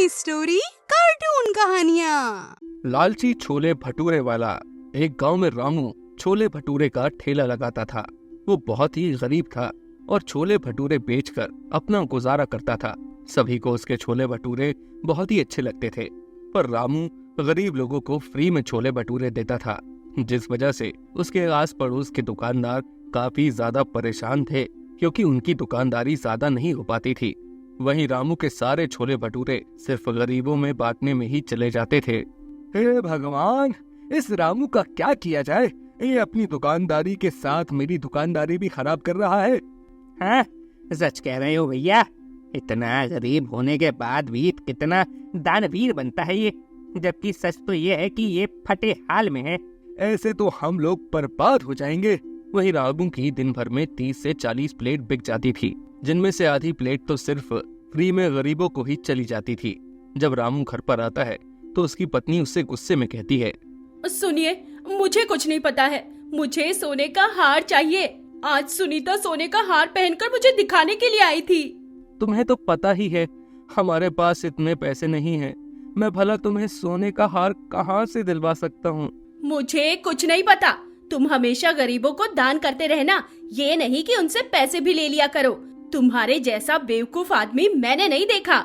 कहानी story cartoon कहानियाँ। लालची छोले भटूरे वाला। एक गांव में रामू छोले भटूरे का ठेला लगाता था। वो बहुत ही गरीब था और छोले भटूरे बेचकर अपना गुजारा करता था। सभी को उसके छोले भटूरे बहुत ही अच्छे लगते थे, पर रामू गरीब लोगों को फ्री में छोले भटूरे देता था, जिस वजह से उसके आस पड़ोस के दुकानदार काफी ज्यादा परेशान थे, क्योंकि उनकी दुकानदारी ज्यादा नहीं हो पाती थी। वहीं रामू के सारे छोले भटूरे सिर्फ गरीबों में बांटने में ही चले जाते थे। हे भगवान, इस रामू का क्या किया जाए? ये अपनी दुकानदारी के साथ मेरी दुकानदारी भी खराब कर रहा है। हाँ, सच कह रहे हो भैया। इतना गरीब होने के बाद भी कितना दानवीर बनता है ये, जबकि सच तो ये है कि ये फटे हाल में है। ऐसे तो हम लोग बर्बाद हो जाएंगे। वही रामू की दिन भर में 30 से 40 प्लेट बिक जाती थी, जिनमें से आधी प्लेट तो सिर्फ फ्री में गरीबों को ही चली जाती थी। जब रामू घर पर आता है तो उसकी पत्नी उससे गुस्से में कहती है, सुनिए, मुझे कुछ नहीं पता है, मुझे सोने का हार चाहिए। आज सुनीता सोने का हार पहनकर मुझे दिखाने के लिए आई थी। तुम्हें तो पता ही है हमारे पास इतने पैसे नहीं हैं। मैं भला तुम्हें सोने का हार कहाँ से दिलवा सकता हूँ? मुझे कुछ नहीं पता। तुम हमेशा गरीबों को दान करते रहना, ये नहीं कि उनसे पैसे भी ले लिया करो। तुम्हारे जैसा बेवकूफ आदमी मैंने नहीं देखा।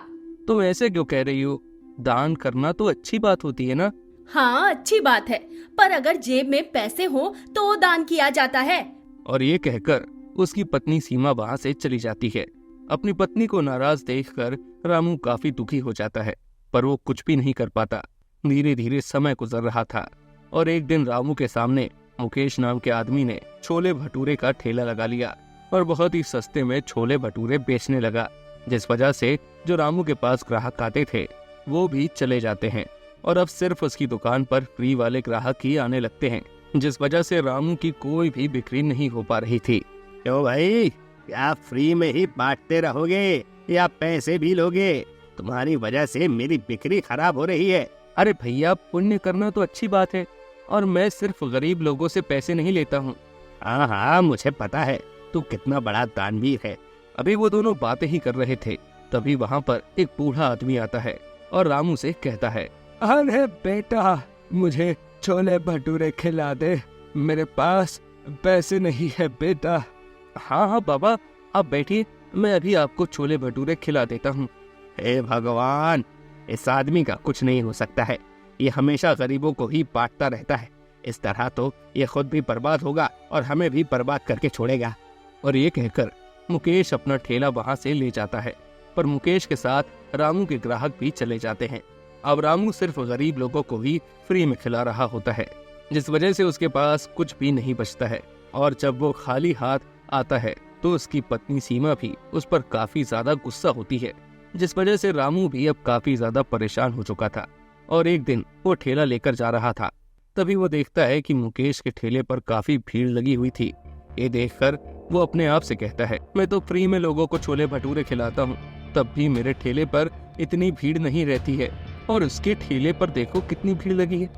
तुम ऐसे क्यों कह रही हो? दान करना तो अच्छी बात होती है ना? हाँ, अच्छी बात है, पर अगर जेब में पैसे हो तो दान किया जाता है। और ये कहकर उसकी पत्नी सीमा वहाँ से चली जाती है। अपनी पत्नी को नाराज देखकर रामू काफी दुखी हो जाता है, पर वो कुछ भी नहीं कर पाता। धीरे धीरे समय गुजर रहा था और एक दिन रामू के सामने मुकेश नाम के आदमी ने छोले भटूरे का ठेला लगा लिया और बहुत ही सस्ते में छोले भटूरे बेचने लगा, जिस वजह से जो रामू के पास ग्राहक आते थे वो भी चले जाते हैं और अब सिर्फ उसकी दुकान पर फ्री वाले ग्राहक ही आने लगते हैं, जिस वजह से रामू की कोई भी बिक्री नहीं हो पा रही थी। क्यों भाई, क्या फ्री में ही बांटते रहोगे या पैसे भी लोगे? तुम्हारी वजह से मेरी बिक्री खराब हो रही है। अरे भैया, पुण्य करना तो अच्छी बात है और मैं सिर्फ गरीब लोगों से पैसे नहीं लेता हूँ। हाँ हाँ, मुझे पता है तू कितना बड़ा दानवीर है। अभी वो दोनों बातें ही कर रहे थे, तभी वहाँ पर एक बूढ़ा आदमी आता है और रामू से कहता है, अरे बेटा, मुझे छोले भटूरे खिला दे, मेरे पास पैसे नहीं है बेटा। हाँ हाँ बाबा, आप बैठिए, मैं अभी आपको छोले भटूरे खिला देता हूँ। हे भगवान, इस आदमी का कुछ नहीं हो सकता है। ये हमेशा गरीबों को ही बांटता रहता है। इस तरह तो ये खुद भी बर्बाद होगा और हमें भी बर्बाद करके छोड़ेगा। और ये कहकर मुकेश अपना ठेला वहाँ से ले जाता है, पर मुकेश के साथ रामू के ग्राहक भी चले जाते हैं। अब रामू सिर्फ गरीब लोगों को ही फ्री में खिला रहा होता है, जिस वजह से उसके पास कुछ भी नहीं बचता है। और जब वो खाली हाथ आता है तो उसकी पत्नी सीमा भी उस पर काफी ज्यादा गुस्सा होती है, जिस वजह से रामू भी अब काफी ज्यादा परेशान हो चुका था। और एक दिन वो ठेला लेकर जा रहा था, तभी वो देखता है कि मुकेश के ठेले पर काफी भीड़ लगी हुई थी। ये देखकर वो अपने आप से कहता है, मैं तो फ्री में लोगों को छोले भटूरे खिलाता हूँ, तब भी मेरे ठेले पर इतनी भीड़ नहीं रहती है, और उसके ठेले पर देखो कितनी भीड़ लगी है।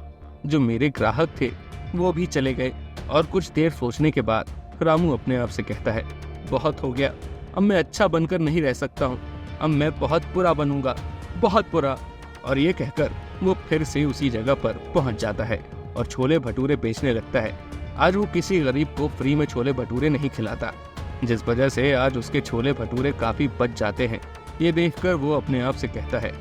जो मेरे ग्राहक थे वो भी चले गए। और कुछ देर सोचने के बाद रामू अपने आप से कहता है, बहुत हो गया, अब मैं अच्छा बनकर नहीं रह सकता हूँ, अब मैं बहुत बुरा बनूंगा, बहुत बुरा। और ये कहकर वो फिर से उसी जगह पर पहुंच जाता है और छोले भटूरे बेचने लगता है। आज वो किसी गरीब को फ्री में छोले भटूरे नहीं खिलाता, जिस वजह से आज उसके छोले भटूरे काफी बच जाते हैं। ये देखकर वो अपने आप से कहता है,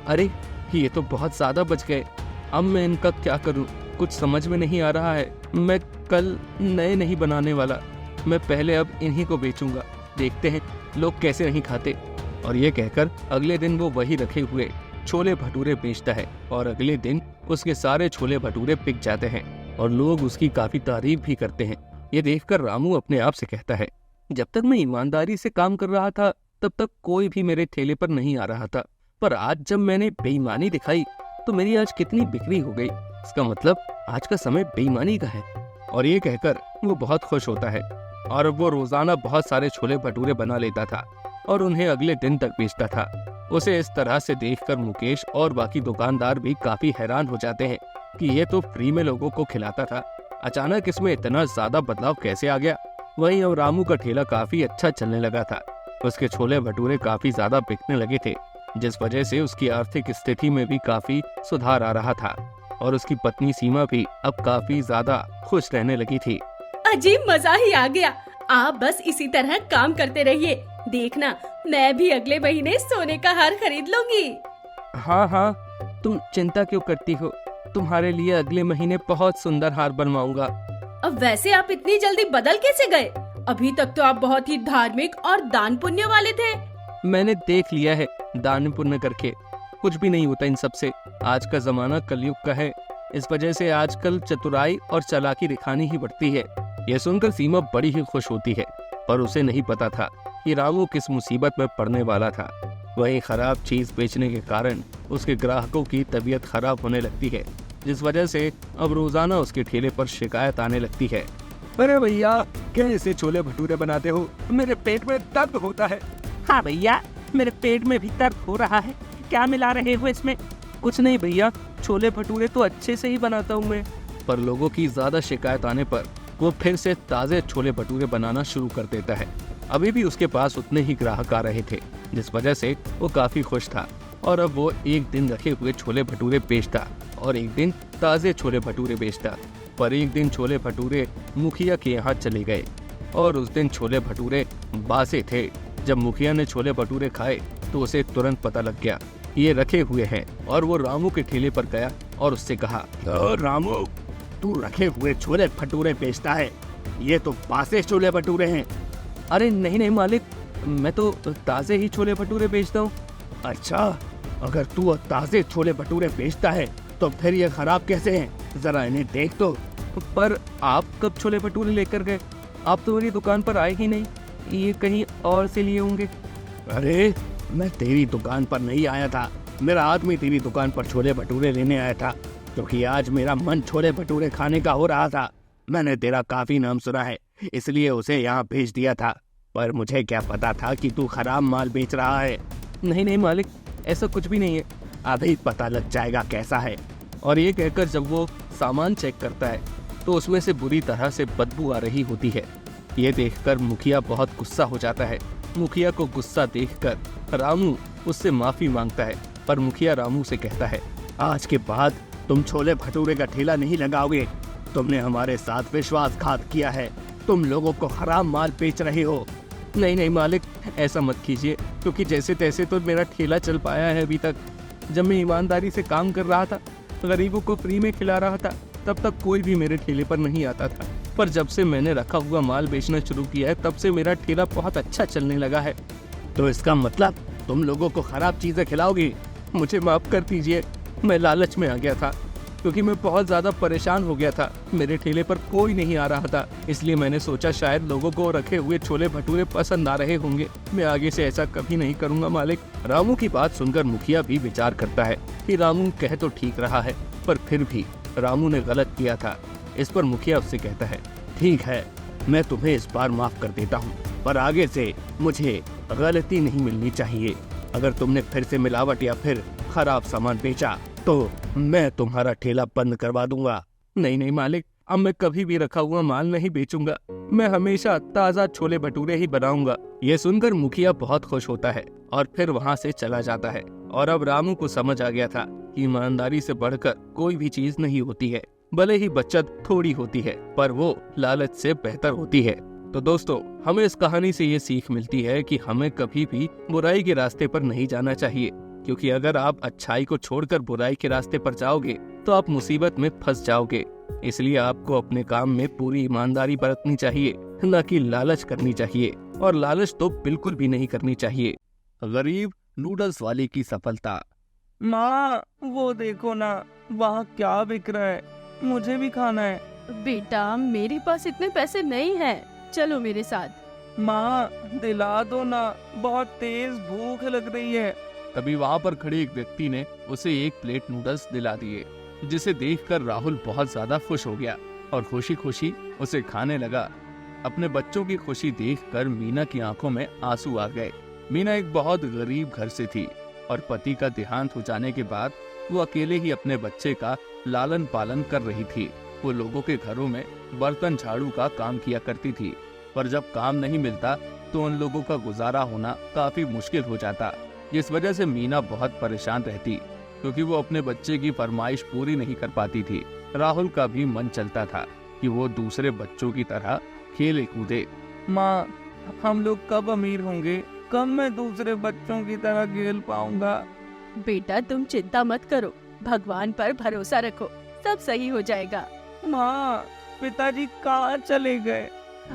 अरे ये तो बहुत ज्यादा बच गए, अब मैं इनका क्या करूं? कुछ समझ में नहीं आ रहा है। मैं कल नए नहीं बनाने वाला, मैं पहले अब इन्हीं को बेचूंगा, देखते हैं लोग कैसे नहीं खाते। और ये कहकर अगले दिन वो वही रखे हुए छोले भटूरे बेचता है और अगले दिन उसके सारे छोले भटूरे बिक जाते हैं और लोग उसकी काफी तारीफ भी करते हैं। ये देखकर रामू अपने आप से कहता है, जब तक मैं ईमानदारी से काम कर रहा था तब तक कोई भी मेरे ठेले पर नहीं आ रहा था, पर आज जब मैंने बेईमानी दिखाई तो मेरी आज कितनी बिक्री हो गई। इसका मतलब आज का समय बेईमानी का है। और ये कहकर वो बहुत खुश होता है और वो रोजाना बहुत सारे छोले भटूरे बना लेता था और उन्हें अगले दिन तक बेचता था। उसे इस तरह से देखकर मुकेश और बाकी दुकानदार भी काफी हैरान हो जाते हैं कि ये तो फ्री में लोगों को खिलाता था, अचानक इसमें इतना ज्यादा बदलाव कैसे आ गया। वहीं अब रामू का ठेला काफी अच्छा चलने लगा था, उसके छोले भटूरे काफी ज्यादा बिकने लगे थे जिस वजह से उसकी आर्थिक स्थिति में भी काफी सुधार आ रहा था और उसकी पत्नी सीमा भी अब काफी ज्यादा खुश रहने लगी थी। अजीब मजा ही आ गया। आप बस इसी तरह काम करते रहिए, देखना मैं भी अगले महीने सोने का हार खरीद लूंगी। हाँ हाँ, तुम चिंता क्यों करती हो, तुम्हारे लिए अगले महीने बहुत सुंदर हार बनवाऊंगा। अब वैसे आप इतनी जल्दी बदल कैसे गए? अभी तक तो आप बहुत ही धार्मिक और दान पुण्य वाले थे। मैंने देख लिया है, दान पुण्य करके कुछ भी नहीं होता इन सब से। आज का जमाना कलयुग का है, इस वजह से आजकल चतुराई और चालाकी दिखानी ही पड़ती है। यह सुनकर सीमा बड़ी ही खुश होती है, पर उसे नहीं पता था कि रामू किस मुसीबत में पड़ने वाला था। वही खराब चीज बेचने के कारण उसके ग्राहकों की तबीयत खराब होने लगती है, जिस वजह से अब रोजाना उसके ठेले पर शिकायत आने लगती है। अरे भैया, कैसे छोले भटूरे बनाते हो? मेरे पेट में दर्द होता है। हाँ भैया, मेरे पेट में भी दर्द हो रहा है। क्या मिला रहे हो इसमें? कुछ नहीं भैया, छोले भटूरे तो अच्छे से ही बनाता हूँ मैं। पर लोगों की ज्यादा शिकायत आने पर वो फिर से ताजे छोले भटूरे बनाना शुरू कर देता है। अभी भी उसके पास उतने ही ग्राहक आ रहे थे, जिस वजह से वो काफी खुश था और अब वो एक दिन रखे हुए छोले भटूरे बेचता और एक दिन ताजे छोले भटूरे बेचता। पर एक दिन छोले भटूरे मुखिया के यहाँ चले गए और उस दिन छोले भटूरे बासे थे। जब मुखिया ने छोले भटूरे खाए तो उसे तुरंत पता लग गया ये रखे हुए हैं और वो रामू के ठेले पर गया और उससे कहा, रामू, तू रखे हुए छोले भटूरे बेचता है? ये तो बासे छोले भटूरे हैं। अरे नहीं नहीं मालिक, मैं तो ताजे ही छोले भटूरे बेचता हूँ। अच्छा, अगर तू ताजे छोले भटूरे बेचता है तो फिर ये खराब कैसे हैं? जरा इन्हें देख तो। पर आप कब छोले भटूरे लेकर गए? आप तो मेरी दुकान पर आए ही नहीं, ये कहीं और से लिए होंगे। अरे, मैं तेरी दुकान पर नहीं आया था, मेरा आदमी तेरी दुकान पर छोले भटूरे लेने आया था, क्योंकि आज मेरा मन छोले भटूरे खाने का हो रहा था। मैंने तेरा काफी नाम सुना है, इसलिए उसे यहाँ भेज दिया था, पर मुझे क्या पता था कि तू खराब माल बेच रहा है। नहीं नहीं मालिक, ऐसा कुछ भी नहीं है। अभी पता लग जाएगा कैसा है। और ये कहकर जब वो सामान चेक करता है तो उसमें से बुरी तरह से बदबू आ रही होती है। ये देखकर मुखिया बहुत गुस्सा हो जाता है। मुखिया को गुस्सा देखकर रामू उससे माफी मांगता है, पर मुखिया रामू से कहता है, आज के बाद तुम छोले भटूरे का ठेला नहीं लगाओगे। तुमने हमारे साथ विश्वासघात किया है, तुम लोगों को खराब माल बेच रहे हो। नहीं नहीं मालिक, ऐसा मत कीजिए, क्योंकि जैसे तैसे तो मेरा ठेला चल पाया है अभी तक। जब मैं ईमानदारी से काम कर रहा था, गरीबों को फ्री में खिला रहा था, तब तक कोई भी मेरे ठेले पर नहीं आता था। पर जब से मैंने रखा हुआ माल बेचना शुरू किया है, तब से मेरा ठेला बहुत अच्छा चलने लगा है। तो इसका मतलब तुम लोगों को खराब चीजें खिलाओगी? मुझे माफ कर दीजिए, मैं लालच में आ गया था, क्योंकि मैं बहुत ज्यादा परेशान हो गया था। मेरे ठेले पर कोई नहीं आ रहा था, इसलिए मैंने सोचा शायद लोगों को रखे हुए छोले भटूरे पसंद आ रहे होंगे। मैं आगे से ऐसा कभी नहीं करूंगा मालिक। रामू की बात सुनकर मुखिया भी विचार करता है कि रामू कह तो ठीक रहा है, पर फिर भी रामू ने गलत किया था। इस पर मुखिया उससे कहता है, ठीक है, मैं तुम्हें इस बार माफ कर देता हूँ, पर आगे से मुझे गलती नहीं मिलनी चाहिए। अगर तुमने फिर से मिलावट या फिर खराब सामान बेचा तो मैं तुम्हारा ठेला बंद करवा दूंगा। नहीं नहीं मालिक, अब मैं कभी भी रखा हुआ माल नहीं बेचूंगा। मैं हमेशा ताजा छोले भटूरे ही बनाऊंगा। ये सुनकर मुखिया बहुत खुश होता है और फिर वहाँ से चला जाता है। और अब रामू को समझ आ गया था कि ईमानदारी से बढ़कर कोई भी चीज नहीं होती है। भले ही बचत थोड़ी होती है, पर वो लालच से बेहतर होती है। तो दोस्तों, हमें इस कहानी से ये सीख मिलती है कि हमें कभी भी बुराई के रास्ते पर नहीं जाना चाहिए, क्योंकि अगर आप अच्छाई को छोड़कर बुराई के रास्ते पर जाओगे तो आप मुसीबत में फंस जाओगे। इसलिए आपको अपने काम में पूरी ईमानदारी बरतनी चाहिए, न कि लालच करनी चाहिए, और लालच तो बिल्कुल भी नहीं करनी चाहिए। गरीब नूडल्स वाले की सफलता। माँ, वो देखो ना, वहाँ क्या बिक रहा है, मुझे भी खाना है। बेटा, मेरे पास इतने पैसे नहीं हैं, चलो मेरे साथ। माँ, दिला दो ना, बहुत तेज भूख लग रही है। तभी वहाँ पर खड़े एक व्यक्ति ने उसे एक प्लेट नूडल्स दिला दिए, जिसे देखकर राहुल बहुत ज्यादा खुश हो गया और खुशी खुशी उसे खाने लगा। अपने बच्चों की खुशी देखकर मीना की आंखों में आंसू आ गए। मीना एक बहुत गरीब घर से थी और पति का देहांत हो जाने के बाद वो अकेले ही अपने बच्चे का लालन पालन कर रही थी। वो लोगों के घरों में बर्तन झाड़ू का काम किया करती थी, पर जब काम नहीं मिलता तो उन लोगों का गुजारा होना काफी मुश्किल हो जाता। जिस वजह से मीना बहुत परेशान रहती, क्योंकि वो अपने बच्चे की फरमाइश पूरी नहीं कर पाती थी। राहुल का भी मन चलता था कि वो दूसरे बच्चों की तरह खेले कूदे। माँ, हम लोग कब अमीर होंगे? कब मैं दूसरे बच्चों की तरह खेल पाऊंगा? बेटा तुम चिंता मत करो, भगवान पर भरोसा रखो, सब सही हो जाएगा। माँ, पिताजी कहाँ चले गए?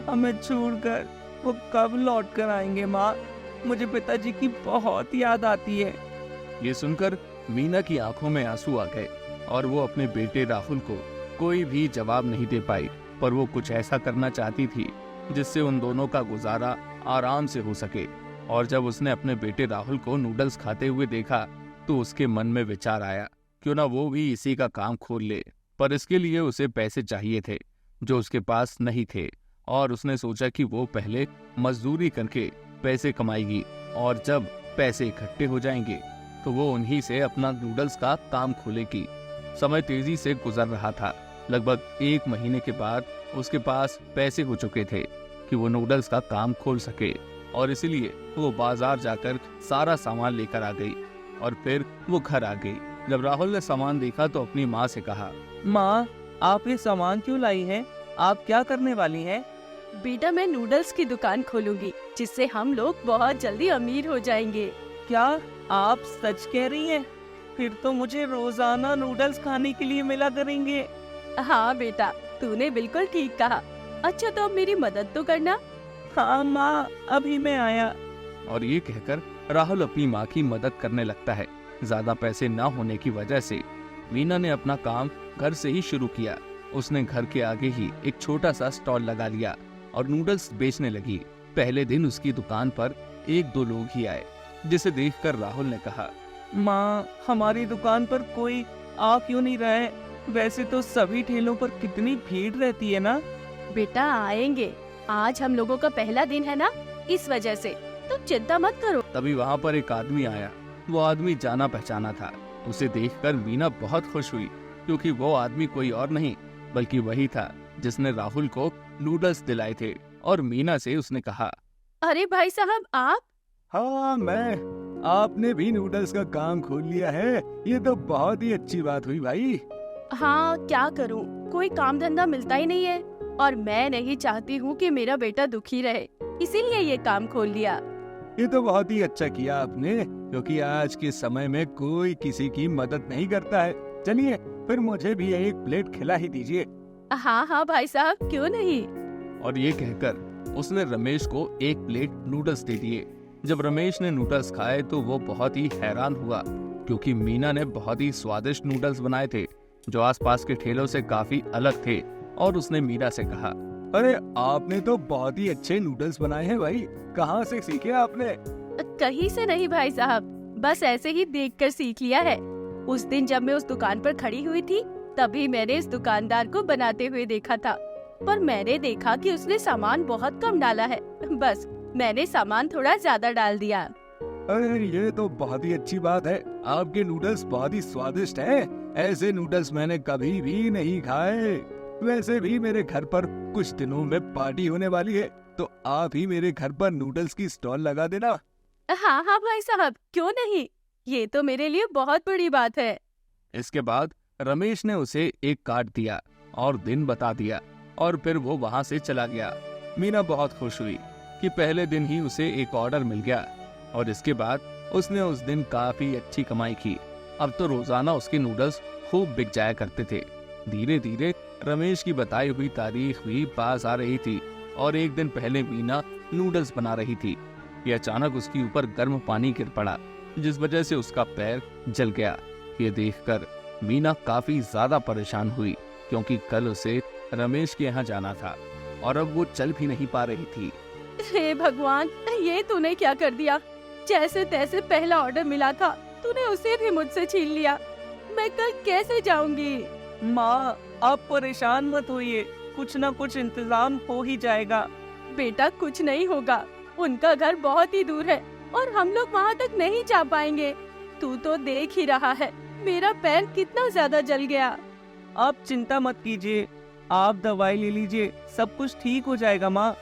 हमें छोड़कर वो कब लौट कर आएंगे? माँ, मुझे पिताजी की बहुत याद आती है। ये सुनकर मीना की आंखों में आंसू आ गए और वो अपने बेटे राहुल को कोई भी जवाब नहीं दे पाई, पर वो कुछ ऐसा करना चाहती थी जिससे उन दोनों का गुजारा आराम से हो सके। और जब उसने अपने बेटे राहुल को नूडल्स खाते हुए देखा तो उसके मन में विचार आया, क्यों ना वो भी इसी का काम खोल ले। पर इसके लिए उसे पैसे चाहिए थे जो उसके पास नहीं थे, और उसने सोचा कि वो पहले मजदूरी करके पैसे कमाएगी और जब पैसे इकट्ठे हो जाएंगे तो वो उन्हीं से अपना नूडल्स का काम खोलेगी। समय तेजी से गुजर रहा था। लगभग 1 महीने के बाद उसके पास पैसे हो चुके थे कि वो नूडल्स का काम खोल सके, और इसीलिए वो बाजार जाकर सारा सामान लेकर आ गई और फिर वो घर आ गई। जब राहुल ने सामान देखा तो अपनी माँ से कहा, माँ, आप ये सामान क्यों लाई हैं? आप क्या करने वाली हैं? बेटा मैं नूडल्स की दुकान खोलूंगी, जिससे हम लोग बहुत जल्दी अमीर हो जाएंगे। क्या आप सच कह रही हैं? फिर तो मुझे रोजाना नूडल्स खाने के लिए मिला करेंगे। हाँ बेटा, तूने बिल्कुल ठीक कहा। अच्छा तो अब मेरी मदद तो करना। हाँ माँ, अभी मैं आया। और ये कहकर राहुल अपनी माँ की मदद करने लगता है। ज्यादा पैसे न होने की वजह से मीना ने अपना काम घर से ही शुरू किया। उसने घर के आगे ही एक छोटा सा स्टॉल लगा लिया और नूडल्स बेचने लगी। पहले दिन उसकी दुकान पर 1-2 लोग ही आए, जिसे देखकर राहुल ने कहा, माँ, हमारी दुकान पर कोई आ क्यों नहीं रहा है? वैसे तो सभी ठेलों पर कितनी भीड़ रहती है ना। बेटा आएंगे, आज हम लोगों का पहला दिन है ना, इस वजह से तुम चिंता मत करो। तभी वहाँ पर एक आदमी आया। वो आदमी जाना पहचाना था। उसे देखकर मीना बहुत खुश हुई, क्योंकि वो आदमी कोई और नहीं बल्कि वही था जिसने राहुल को नूडल्स दिलाए थे। और मीना से उसने कहा, अरे भाई साहब आप? हाँ मैं। आपने भी नूडल्स का काम खोल लिया है, ये तो बहुत ही अच्छी बात हुई भाई। हाँ क्या करूँ, कोई काम धंधा मिलता ही नहीं है, और मैं नहीं चाहती हूँ कि मेरा बेटा दुखी रहे, इसीलिए ये काम खोल लिया। ये तो बहुत ही अच्छा किया आपने, क्योंकि आज के समय में कोई किसी की मदद नहीं करता है। चलिए फिर मुझे भी एक प्लेट खिला ही दीजिए। हाँ हाँ भाई साहब, क्यों नहीं। और ये कहकर उसने रमेश को 1 प्लेट नूडल्स दे दिए। जब रमेश ने नूडल्स खाए तो वो बहुत ही हैरान हुआ, क्योंकि मीना ने बहुत ही स्वादिष्ट नूडल्स बनाए थे जो आसपास के ठेलों से काफी अलग थे। और उसने मीना से कहा, अरे आपने तो बहुत ही अच्छे नूडल्स बनाए हैं भाई, कहाँ से सीखे आपने? कहीं से नहीं भाई साहब, बस ऐसे ही देखकर सीख लिया है। उस दिन जब मैं उस दुकान पर खड़ी हुई थी, तभी मैंने इस दुकानदार को बनाते हुए देखा था, पर मैंने देखा कि उसने सामान बहुत कम डाला है। बस मैंने सामान थोड़ा ज्यादा डाल दिया। अरे ये तो बहुत ही अच्छी बात है, आपके नूडल्स बहुत ही स्वादिष्ट हैं। ऐसे नूडल्स मैंने कभी भी नहीं खाए। वैसे भी मेरे घर पर कुछ दिनों में पार्टी होने वाली है, तो आप ही मेरे घर पर नूडल्स की स्टॉल लगा देना। हाँ हाँ भाई साहब, क्यों नहीं, ये तो मेरे लिए बहुत बड़ी बात है। इसके बाद रमेश ने उसे एक कार्ड दिया और दिन बता दिया, और फिर वो वहाँ से चला गया। मीना बहुत खुश हुई कि पहले दिन ही उसे एक ऑर्डर मिल गया, और इसके बाद उसने उस दिन काफी अच्छी कमाई की। अब तो रोजाना उसके नूडल्स खूब बिक जाया करते थे। धीरे धीरे रमेश की बताई हुई तारीख भी पास आ रही थी, और एक दिन पहले मीना नूडल्स बना रही थी कि अचानक उसके ऊपर गर्म पानी गिर पड़ा, जिस वजह से उसका पैर जल गया। ये देखकर मीना काफी ज्यादा परेशान हुई, क्योंकि कल उसे रमेश के यहाँ जाना था और अब वो चल भी नहीं पा रही थी। हे भगवान, ये तूने क्या कर दिया? जैसे तैसे पहला ऑर्डर मिला था, तूने उसे भी मुझसे छीन लिया। मैं कल कैसे जाऊंगी? माँ, आप परेशान मत होइए, कुछ न कुछ इंतजाम हो ही जाएगा। बेटा कुछ नहीं होगा, उनका घर बहुत ही दूर है और हम लोग वहाँ तक नहीं जा पाएंगे। तू तो देख ही रहा है मेरा पैर कितना ज्यादा जल गया। आप चिंता मत कीजिए, आप दवाई ले लीजिए, सब कुछ ठीक हो जाएगा माँ।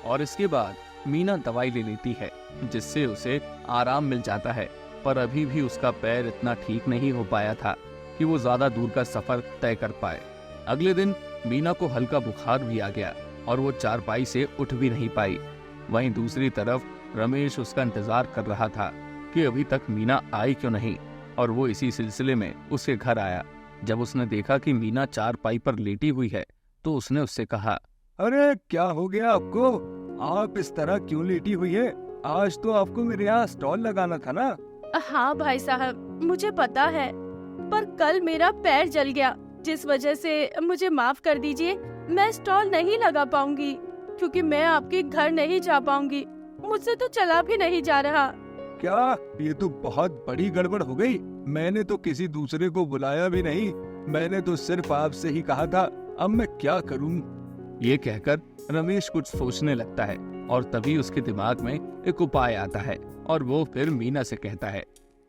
और इसके बाद मीना दवाई ले लेती है, जिससे उसे आराम मिल जाता है। पर अभी भी उसका पैर इतना ठीक नहीं हो पाया था कि वो ज्यादा दूर का सफर तय कर पाए। अगले दिन मीना को हल्का बुखार भी आ गया और वो चारपाई से उठ भी नहीं पाई। वहीं दूसरी तरफ रमेश उसका इंतजार कर रहा था कि अभी तक मीना आई क्यों नहीं, और वो इसी सिलसिले में उसके घर आया। जब उसने देखा कि मीना चारपाई पर लेटी हुई है तो उसने उससे कहा, अरे क्या हो गया आपको? आप इस तरह क्यों लेटी हुई है? आज तो आपको मेरे यहाँ स्टॉल लगाना था ना। हाँ भाई साहब, मुझे पता है, पर कल मेरा पैर जल गया, जिस वजह से मुझे माफ कर दीजिए। मैं स्टॉल नहीं लगा पाऊंगी क्योंकि मैं आपके घर नहीं जा पाऊंगी। मुझसे तो चला भी नहीं जा रहा। क्या? ये तो बहुत बड़ी गड़बड़ हो गई। मैंने तो किसी दूसरे को बुलाया भी नहीं, मैंने तो सिर्फ आपसे ही कहा था। अब मैं क्या करूं? ये कहकर रमेश कुछ सोचने लगता है और तभी उसके दिमाग में एक उपाय आता है और वो फिर मीना से कहता है,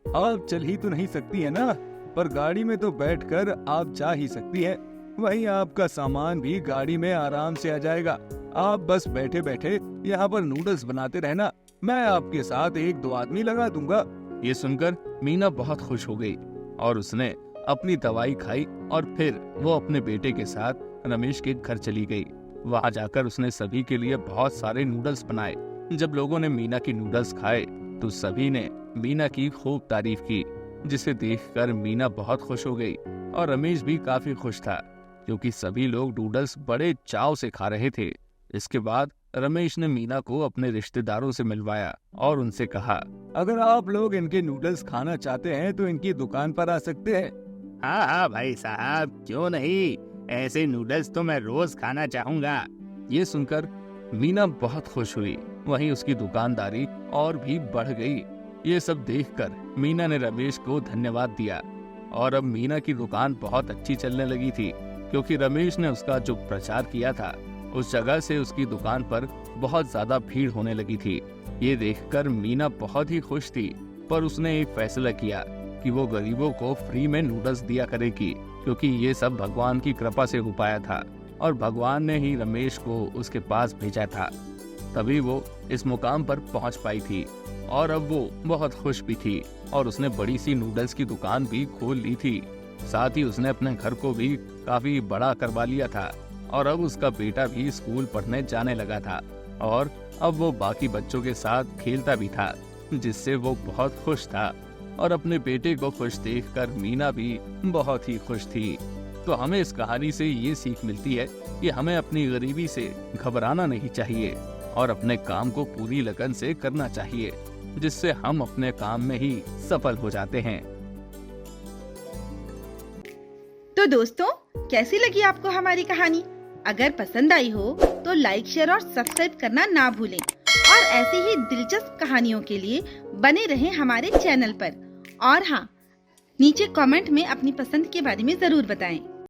आप चल ही तो नहीं सकती है ना, पर गाड़ी में तो बैठकर आप जा ही सकती है। वहीं आपका सामान भी गाड़ी में आराम से आ जाएगा। आप बस बैठे बैठे यहाँ पर नूडल्स बनाते रहना, मैं आपके साथ 1-2 आदमी लगा दूंगा। ये सुनकर मीना बहुत खुश हो गई और उसने अपनी दवाई खाई और फिर वो अपने बेटे के साथ रमेश के घर चली गई। वहां जाकर उसने सभी के लिए बहुत सारे नूडल्स बनाए। जब लोगों ने मीना की नूडल्स खाए तो सभी ने मीना की खूब तारीफ की, जिसे देखकर मीना बहुत खुश हो गई और रमेश भी काफी खुश था क्योंकि सभी लोग नूडल्स बड़े चाव से खा रहे थे। इसके बाद रमेश ने मीना को अपने रिश्तेदारों से मिलवाया और उनसे कहा, अगर आप लोग इनके नूडल्स खाना चाहते हैं तो इनकी दुकान पर आ सकते हैं। हाँ भाई साहब, क्यों नहीं, ऐसे नूडल्स तो मैं रोज खाना चाहूंगा। ये सुनकर मीना बहुत खुश हुई। वहीं उसकी दुकानदारी और भी बढ़ गई। ये सब देखकर मीना ने रमेश को धन्यवाद दिया और अब मीना की दुकान बहुत अच्छी चलने लगी थी क्योंकि रमेश ने उसका जो प्रचार किया था उस जगह से उसकी दुकान पर बहुत ज्यादा भीड़ होने लगी थी। ये देखकर मीना बहुत ही खुश थी, पर उसने एक फैसला किया कि वो गरीबों को फ्री में नूडल्स दिया करेगी क्योंकि ये सब भगवान की कृपा से हो पाया था और भगवान ने ही रमेश को उसके पास भेजा था, तभी वो इस मुकाम पर पहुंच पाई थी। और अब वो बहुत खुश भी थी और उसने बड़ी सी नूडल्स की दुकान भी खोल ली थी। साथ ही उसने अपने घर को भी काफी बड़ा करवा लिया था और अब उसका बेटा भी स्कूल पढ़ने जाने लगा था और अब वो बाकी बच्चों के साथ खेलता भी था, जिससे वो बहुत खुश था। और अपने बेटे को खुश देखकर मीना भी बहुत ही खुश थी। तो हमें इस कहानी से ये सीख मिलती है कि हमें अपनी गरीबी से घबराना नहीं चाहिए और अपने काम को पूरी लगन से करना चाहिए, जिससे हम अपने काम में ही सफल हो जाते हैं। तो दोस्तों, कैसी लगी आपको हमारी कहानी? अगर पसंद आई हो तो लाइक, शेयर और सब्सक्राइब करना ना भूलें और ऐसी ही दिलचस्प कहानियों के लिए बने रहें हमारे चैनल पर। और हाँ, नीचे कमेंट में अपनी पसंद के बारे में जरूर बताएं।